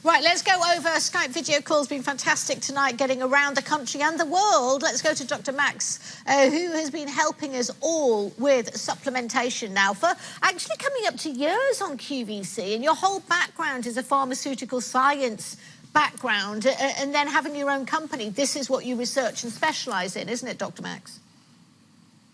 Right, let's go over. Skype video calls been fantastic tonight, getting around the country and the world. Let's go to Dr. Max, who has been helping us all with supplementation now for actually coming up to years on QVC. And your whole background is a pharmaceutical science background, and then having your own company. This is what you research and specialise in, isn't it, Dr. Max?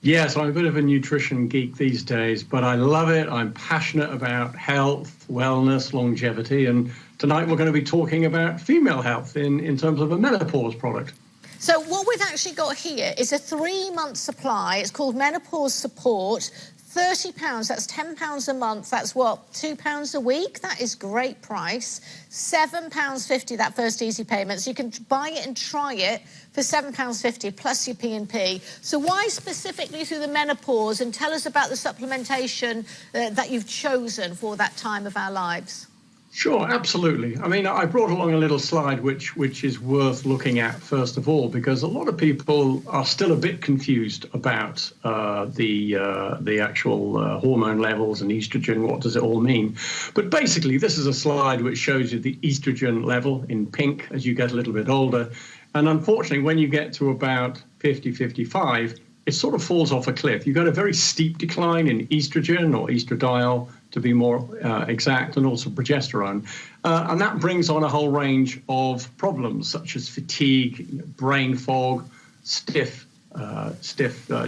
Yes, I'm a bit of a nutrition geek these days, but I love it. I'm passionate about health, wellness, longevity, and tonight we're going to be talking about female health in terms of a menopause product. So what we've actually got here is a 3-month supply. It's called Menopause Support. £30, that's £10 a month. That's what, £2 a week? That is great price. £7.50, that first easy payment. So you can buy it and try it for £7.50 plus your P&P. So why specifically through the menopause? And tell us about the supplementation that you've chosen for that time of our lives. Sure, absolutely. I mean, I brought along a little slide which is worth looking at first of all, because a lot of people are still a bit confused about the actual hormone levels and estrogen. What does it all mean? But basically, this is a slide which shows you the estrogen level in pink as you get a little bit older. And unfortunately, when you get to about 50, 55, it sort of falls off a cliff. You've got a very steep decline in estrogen or estradiol, to be more exact, and also progesterone. And that brings on a whole range of problems such as fatigue, brain fog, stiff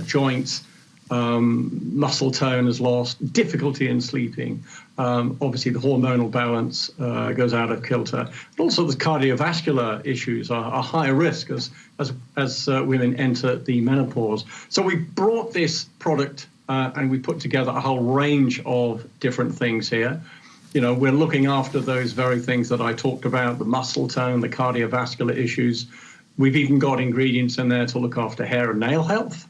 joints, muscle tone is lost, difficulty in sleeping. Obviously, the hormonal balance goes out of kilter. And also, the cardiovascular issues are higher risk as women enter the menopause. So we brought this product and we put together a whole range of different things here. You know, we're looking after those very things that I talked about, the muscle tone, the cardiovascular issues. We've even got ingredients in there to look after hair and nail health,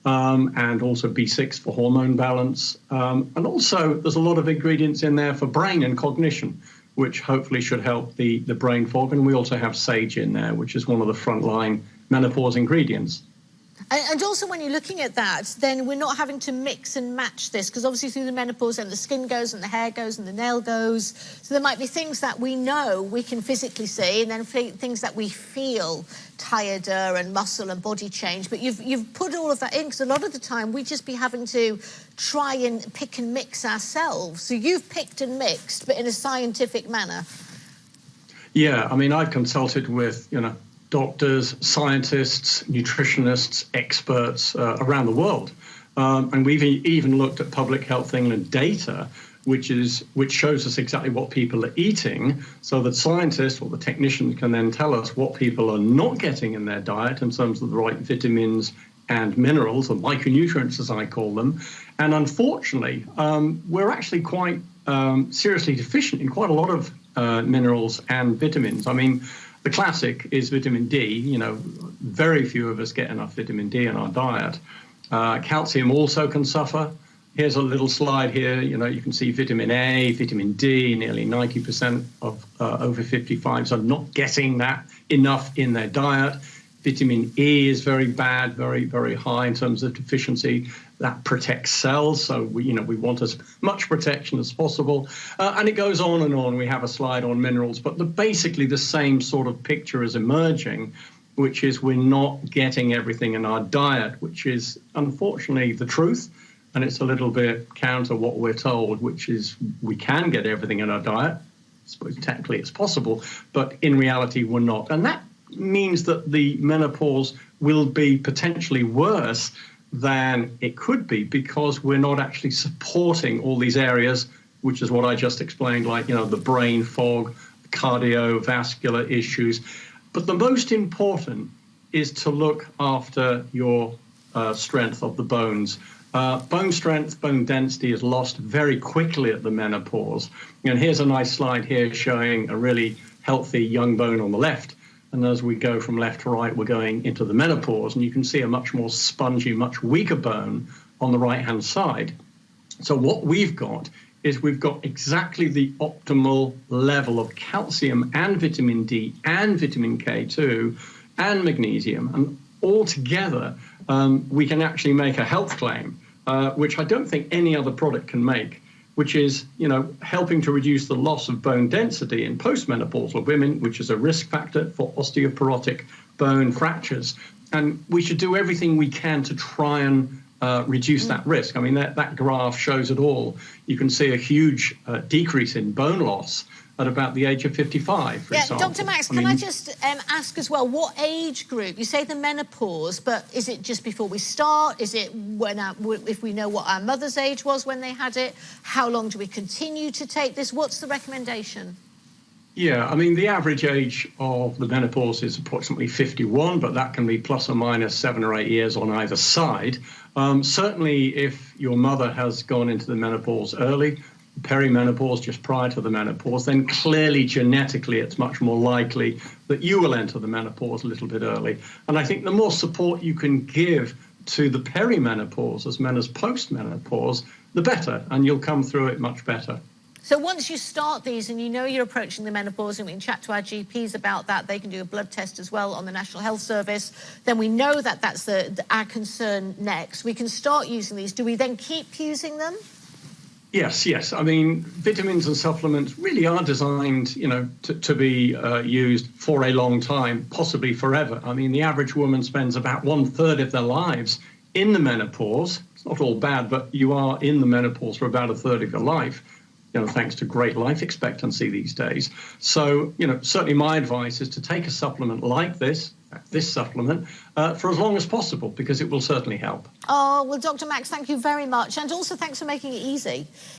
and also B6 for hormone balance. And also there's a lot of ingredients in there for brain and cognition, which hopefully should help the brain fog. And we also have sage in there, which is one of the frontline menopause ingredients. And also when you're looking at that, then we're not having to mix and match this, because obviously through the menopause and the skin goes and the hair goes and the nail goes. So there might be things that we know we can physically see, and then things that we feel, tireder and muscle and body change. But you've put all of that in, because a lot of the time we just be having to try and pick and mix ourselves. So you've picked and mixed, but in a scientific manner. Yeah, I mean, I've consulted with, doctors, scientists, nutritionists, experts around the world. And we've even looked at Public Health England data, which shows us exactly what people are eating, so that scientists or the technicians can then tell us what people are not getting in their diet in terms of the right vitamins and minerals, or micronutrients as I call them. And unfortunately, we're actually quite seriously deficient in quite a lot of minerals and vitamins. I mean, the classic is vitamin D. Very few of us get enough vitamin D in our diet. Calcium also can suffer. Here's a little slide here. You can see vitamin A, vitamin D, nearly 90% of over 55s are not getting that enough in their diet. Vitamin E is very bad, very, very high in terms of deficiency. That protects cells, so we want as much protection as possible. And it goes on and on. We have a slide on minerals, but basically the same sort of picture is emerging, which is we're not getting everything in our diet, which is unfortunately the truth. And it's a little bit counter what we're told, which is we can get everything in our diet. I suppose technically it's possible, but in reality we're not. And that means that the menopause will be potentially worse than it could be, because we're not actually supporting all these areas, which is what I just explained, like, the brain fog, cardiovascular issues. But the most important is to look after your strength of the bones. Bone strength, bone density is lost very quickly at the menopause. And here's a nice slide here showing a really healthy young bone on the left. And as we go from left to right, we're going into the menopause, and you can see a much more spongy, much weaker bone on the right-hand side. So what we've got is we've got exactly the optimal level of calcium and vitamin D and vitamin K2 and magnesium. And all together, we can actually make a health claim, which I don't think any other product can make. which is, helping to reduce the loss of bone density in postmenopausal women, which is a risk factor for osteoporotic bone fractures. And we should do everything we can to try and reduce that risk. I mean, that graph shows it all. You can see a huge decrease in bone loss at about the age of 55, for example. Dr. Max, can I just ask as well, what age group? You say the menopause, but is it just before we start? Is it if we know what our mother's age was when they had it? How long do we continue to take this? What's the recommendation? Yeah, I mean, the average age of the menopause is approximately 51, but that can be plus or minus 7 or 8 years on either side. Certainly, if your mother has gone into the menopause early, perimenopause just prior to the menopause, then clearly genetically it's much more likely that you will enter the menopause a little bit early. And I think the more support you can give to the perimenopause as men as postmenopause, the better, and you'll come through it much better. So once you start these and you know you're approaching the menopause, and we can chat to our GPs about that, they can do a blood test as well on the National Health Service, then we know that that's our concern next. We can start using these. Do we then keep using them? Yes. I mean, vitamins and supplements really are designed, to be used for a long time, possibly forever. I mean, the average woman spends about 1/3 of their lives in the menopause. It's not all bad, but you are in the menopause for about 1/3 of your life, thanks to great life expectancy these days. So, certainly my advice is to take a supplement like this supplement, for as long as possible, because it will certainly help. Oh, well, Dr. Max, thank you very much. And also thanks for making it easy.